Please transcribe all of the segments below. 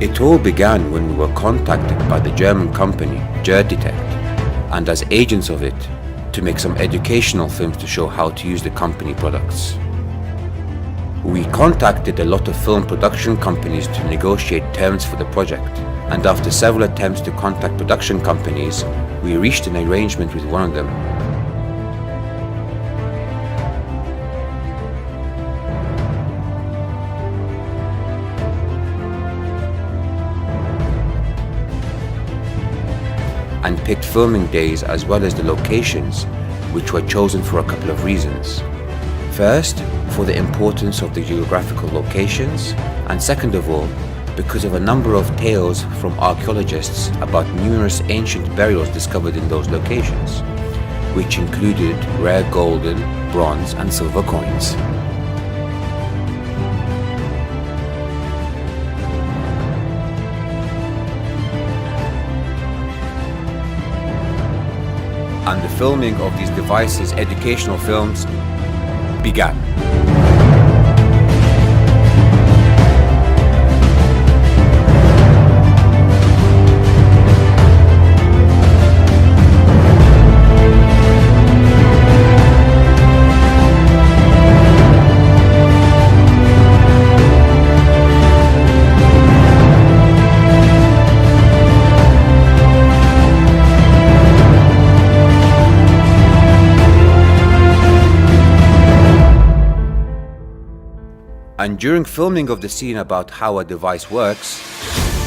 It all began when we were contacted by the German company Detect, and as agents of it, to make some educational films to show how to use the company products. We contacted a lot of film production companies to negotiate terms for the project, and after several attempts to contact production companies, we reached an arrangement with one of them. And picked filming days as well as the locations, which were chosen for a couple of reasons. First, for the importance of the geographical locations, and second of all, because of a number of tales from archaeologists about numerous ancient burials discovered in those locations, which included rare golden, bronze and silver coins. And the filming of these devices' educational films began. And during filming of the scene about how a device works,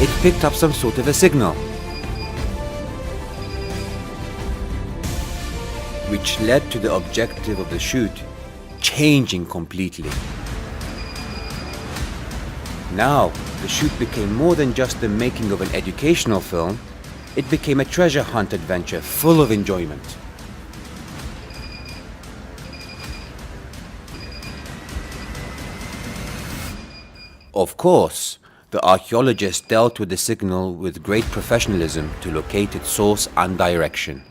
it picked up some sort of a signal, which led to the objective of the shoot changing completely. Now, the shoot became more than just the making of an educational film, it became a treasure hunt adventure full of enjoyment. Of course, the archaeologists dealt with the signal with great professionalism to locate its source and direction.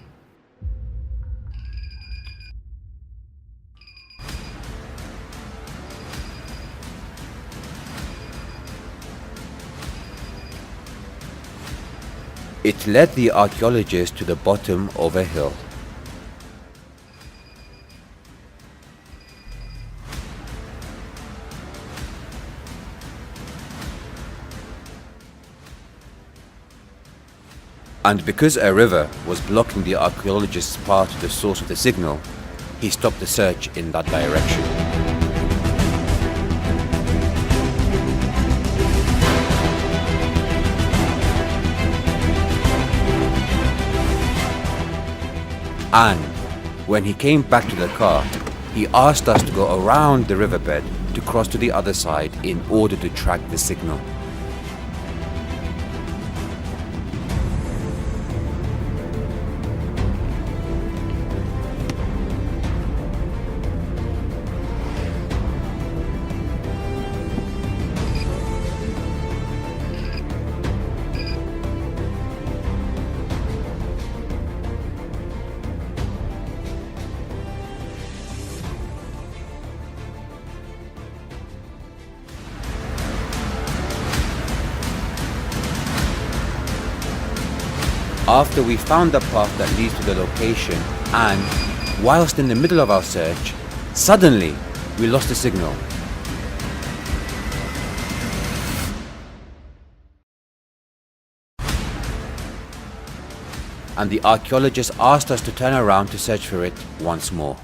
It led the archaeologists to the bottom of a hill. And because a river was blocking the archaeologist's path to the source of the signal, he stopped the search in that direction. And when he came back to the car, he asked us to go around the riverbed to cross to the other side in order to track the signal. After we found the path that leads to the location, and whilst in the middle of our search, suddenly we lost the signal. And the archaeologists asked us to turn around to search for it once more.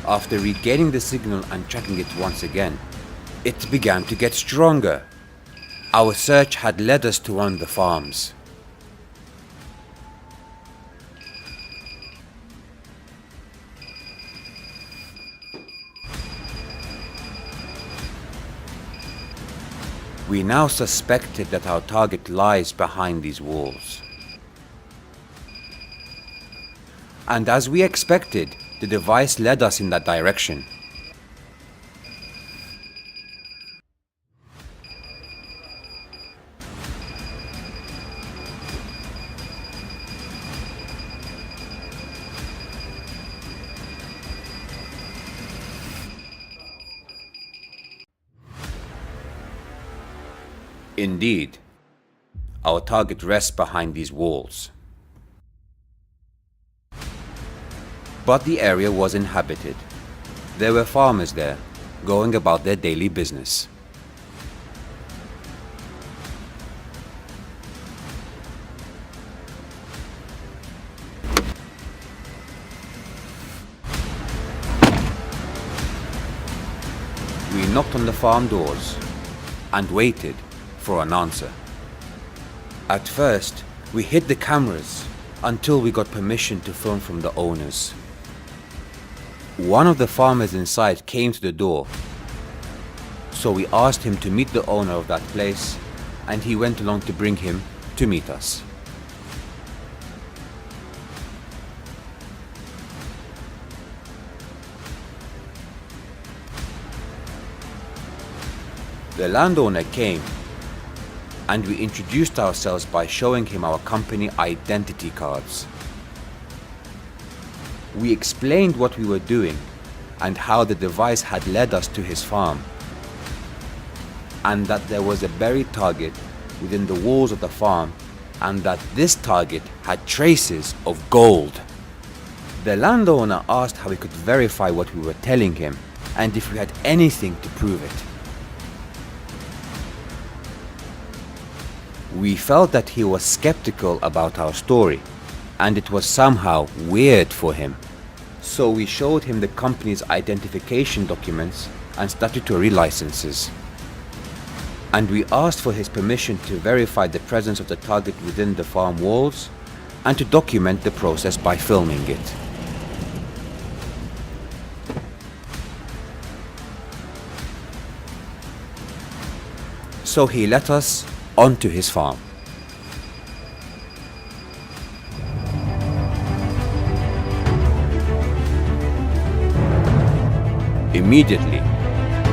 After regaining the signal and tracking it once again, it began to get stronger. Our search had led us to one of the farms. We now suspected that our target lies behind these walls. And as we expected, the device led us in that direction. Indeed, our target rests behind these walls. But the area was inhabited. There were farmers there, going about their daily business. We knocked on the farm doors and waited for an answer. At first, we hid the cameras until we got permission to film from the owners. One of the farmers inside came to the door, so we asked him to meet the owner of that place, and he went along to bring him to meet us. The landowner came, and we introduced ourselves by showing him our company identity cards. We explained what we were doing and how the device had led us to his farm, and that there was a buried target within the walls of the farm, and that this target had traces of gold. The landowner asked how we could verify what we were telling him and if we had anything to prove it. We felt that he was skeptical about our story, and it was somehow weird for him. So we showed him the company's identification documents and statutory licenses. And we asked for his permission to verify the presence of the target within the farm walls and to document the process by filming it. So he let us onto his farm. Immediately,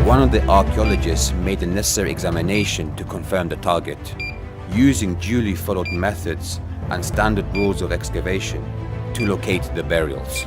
one of the archaeologists made the necessary examination to confirm the target, using duly followed methods and standard rules of excavation to locate the burials.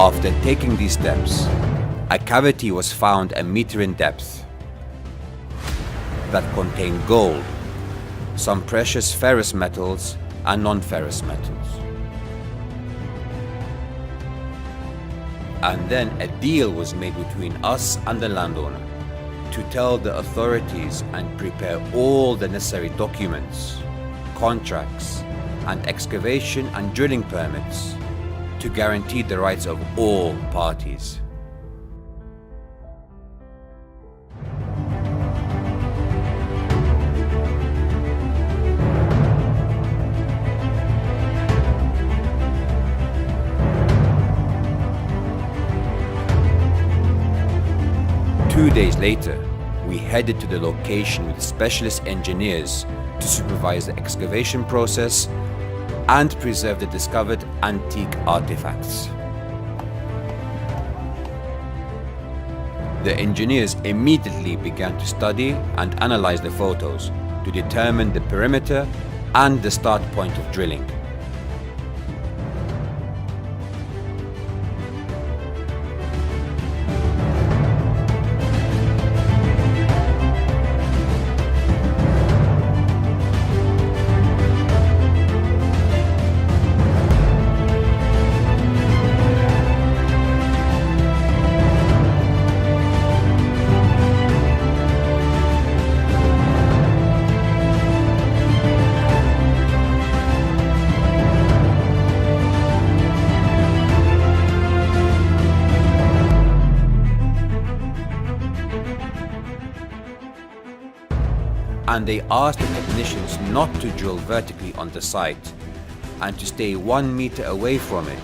After taking these steps, a cavity was found a meter in depth that contained gold, some precious ferrous metals and non-ferrous metals. And then a deal was made between us and the landowner to tell the authorities and prepare all the necessary documents, contracts, and excavation and drilling permits to guarantee the rights of all parties. Two days later, we headed to the location with specialist engineers to supervise the excavation process and preserve the discovered antique artifacts. The engineers immediately began to study and analyze the photos to determine the perimeter and the start point of drilling. and they asked the technicians not to drill vertically on the site and to stay 1 meter away from it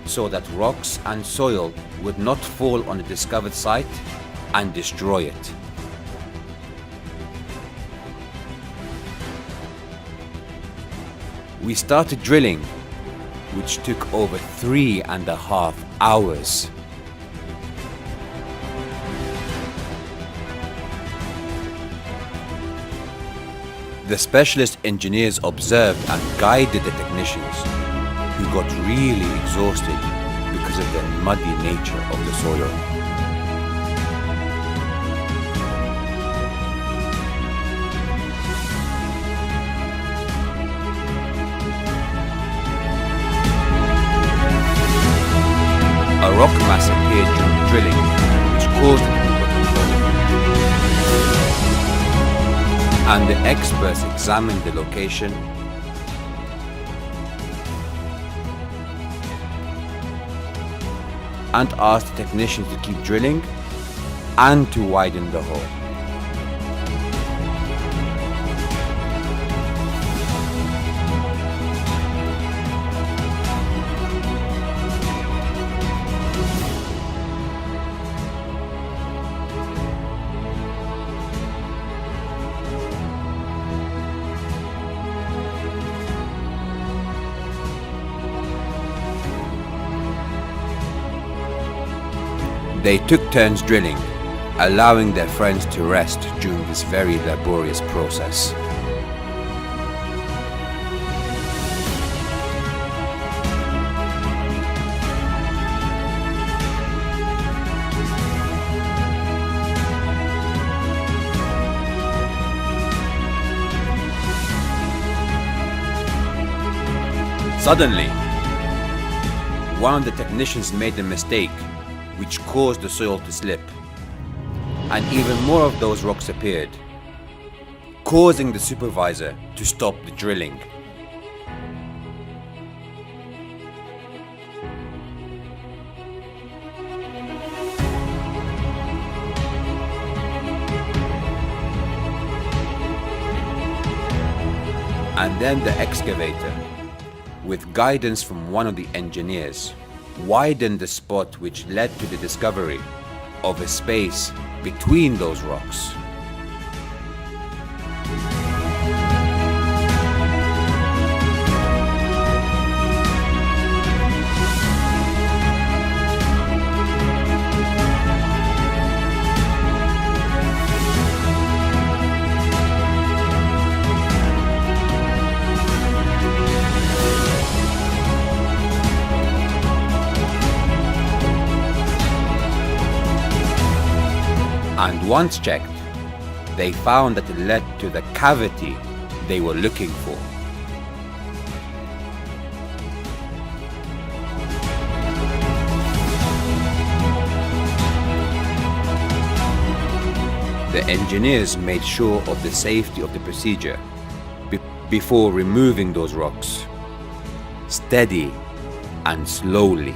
so that rocks and soil would not fall on the discovered site and destroy it. We started drilling, which took over 3.5 hours. The specialist engineers observed and guided the technicians, who got really exhausted because of the muddy nature of the soil. A rock mass appeared during the drilling, which caused it to be put on hold. And the experts examined the location and asked the technicians to keep drilling and to widen the hole. They took turns drilling, allowing their friends to rest during this very laborious process. Suddenly, one of the technicians made a mistake which caused the soil to slip, and even more of those rocks appeared, causing the supervisor to stop the drilling. And then the excavator, with guidance from one of the engineers, widened the spot which led to the discovery of a space between those rocks. And once checked, they found that it led to the cavity they were looking for. The engineers made sure of the safety of the procedure before removing those rocks, steady and slowly.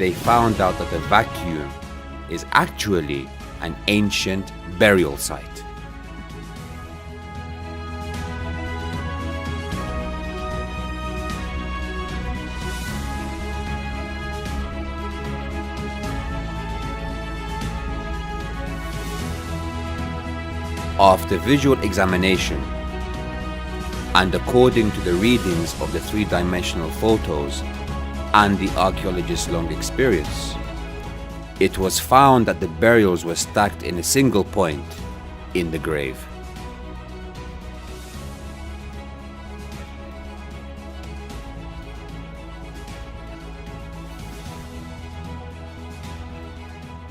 they found out that the vacuum is actually an ancient burial site. After visual examination, and according to the readings of the three-dimensional photos and the archaeologist's long experience, it was found that the burials were stacked in a single point in the grave.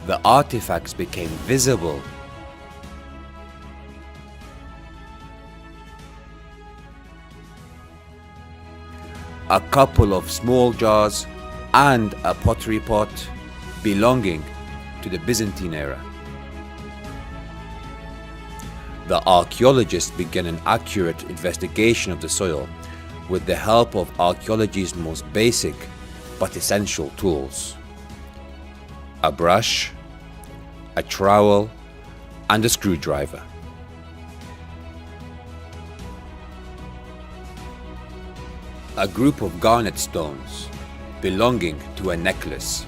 The artifacts became visible a couple of small jars and a pottery pot belonging to the Byzantine era. The archaeologists began an accurate investigation of the soil with the help of archaeology's most basic but essential tools: a brush, a trowel, and a screwdriver. A group of garnet stones belonging to a necklace.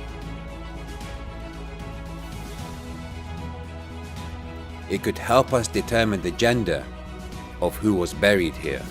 It could help us determine the gender of who was buried here.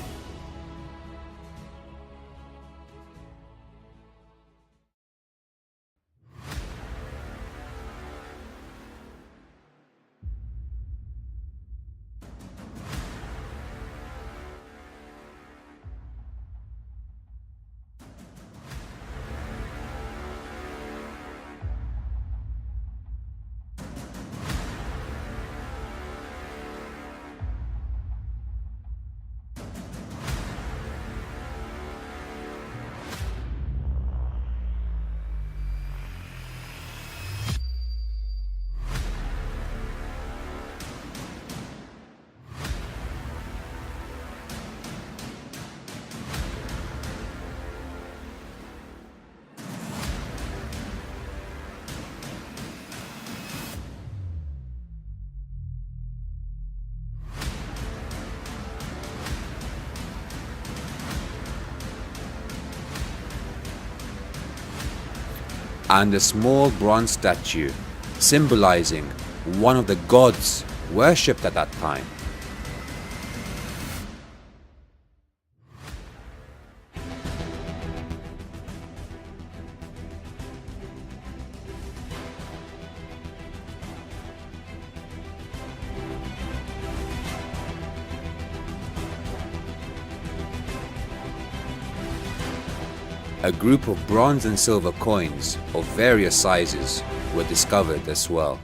And a small bronze statue symbolizing one of the gods worshipped at that time. A group of bronze and silver coins of various sizes were discovered as well.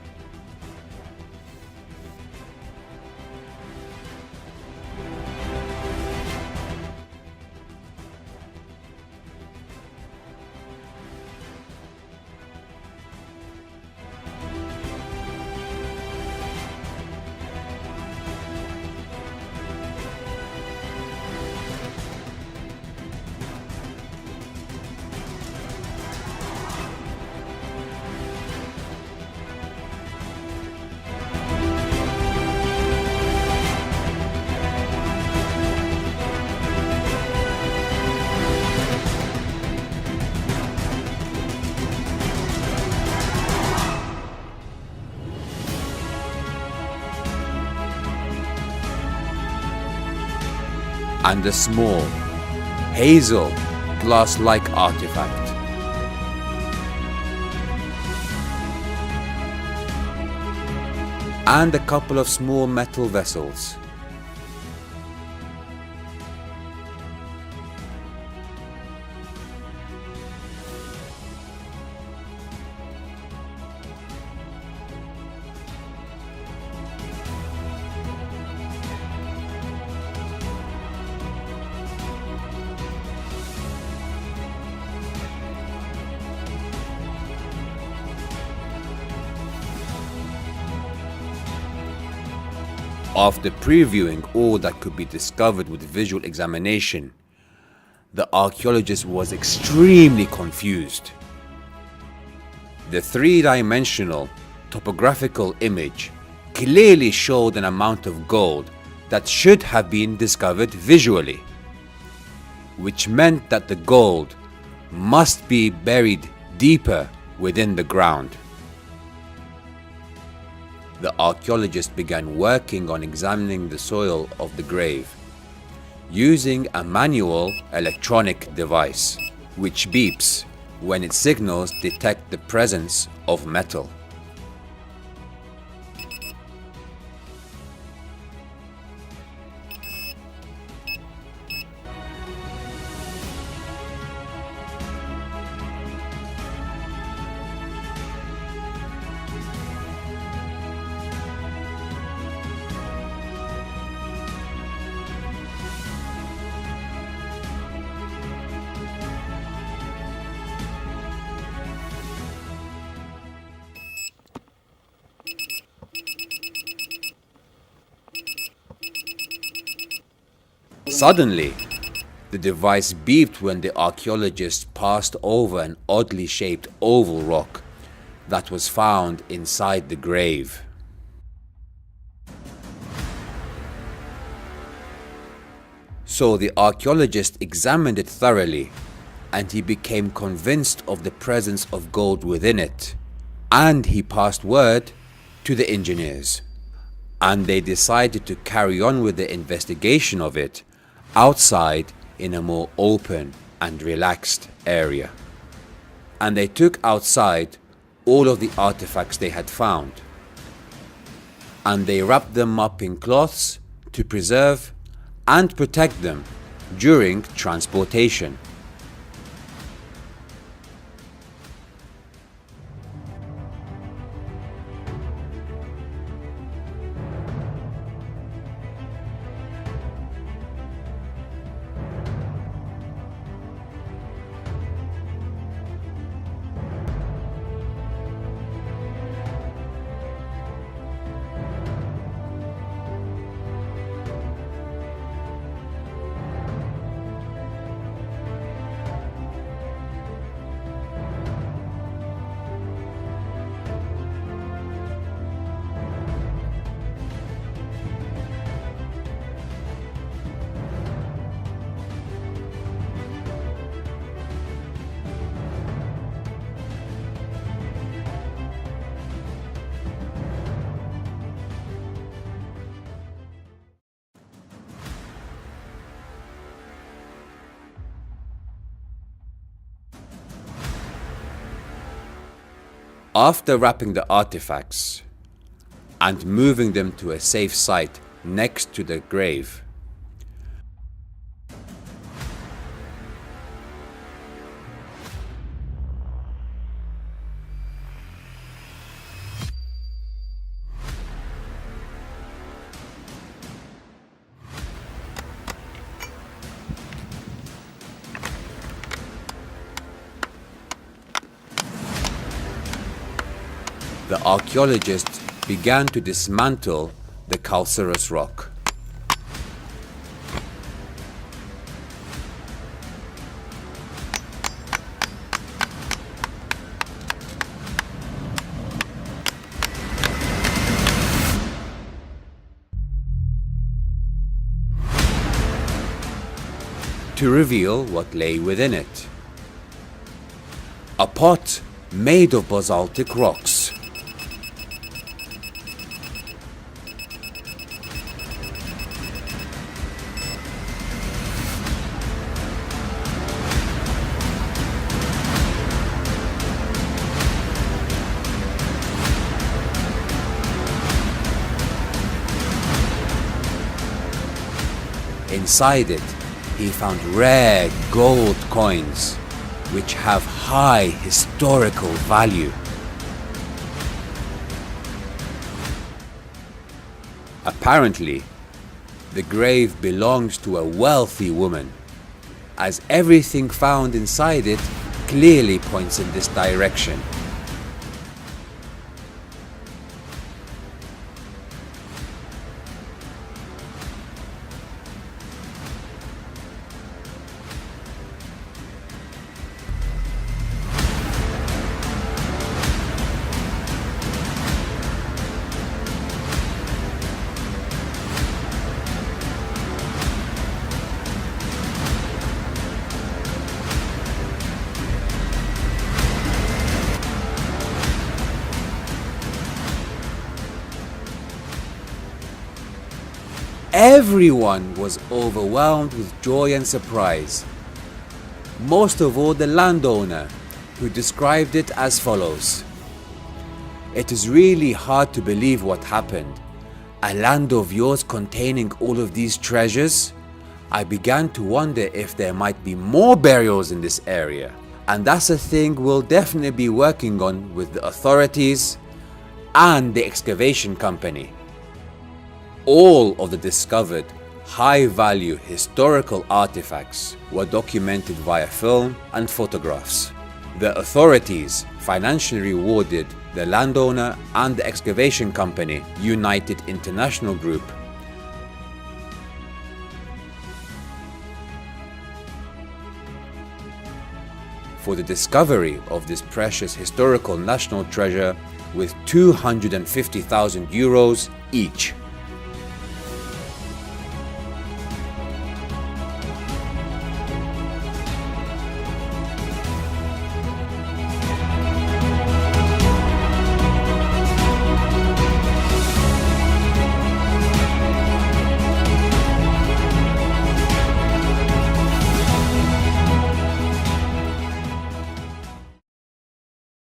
And a small, hazel, glass-like artifact. And a couple of small metal vessels. After previewing all that could be discovered with visual examination, the archaeologist was extremely confused. The three-dimensional topographical image clearly showed an amount of gold that should have been discovered visually, which meant that the gold must be buried deeper within the ground. The archaeologist began working on examining the soil of the grave using a manual electronic device which beeps when its signals detect the presence of metal. Suddenly, the device beeped when the archaeologist passed over an oddly shaped oval rock that was found inside the grave. So the archaeologist examined it thoroughly, and he became convinced of the presence of gold within it, and he passed word to the engineers, and they decided to carry on with the investigation of it outside in a more open and relaxed area. And they took outside all of the artifacts they had found, and they wrapped them up in cloths to preserve and protect them during transportation. After wrapping the artifacts and moving them to a safe site next to the grave, the archaeologists began to dismantle the calcareous rock. To reveal what lay within it. A pot made of basaltic rocks. Inside it, he found rare gold coins, which have high historical value. Apparently, the grave belongs to a wealthy woman, as everything found inside it clearly points in this direction. Everyone was overwhelmed with joy and surprise. Most of all the landowner, who described it as follows: "It is really hard to believe what happened. A land of yours containing all of these treasures? I began to wonder if there might be more burials in this area. And that's a thing we'll definitely be working on with the authorities and the excavation company." All of the discovered high-value historical artifacts were documented via film and photographs. The authorities financially rewarded the landowner and the excavation company, United International Group, for the discovery of this precious historical national treasure with €250,000 each.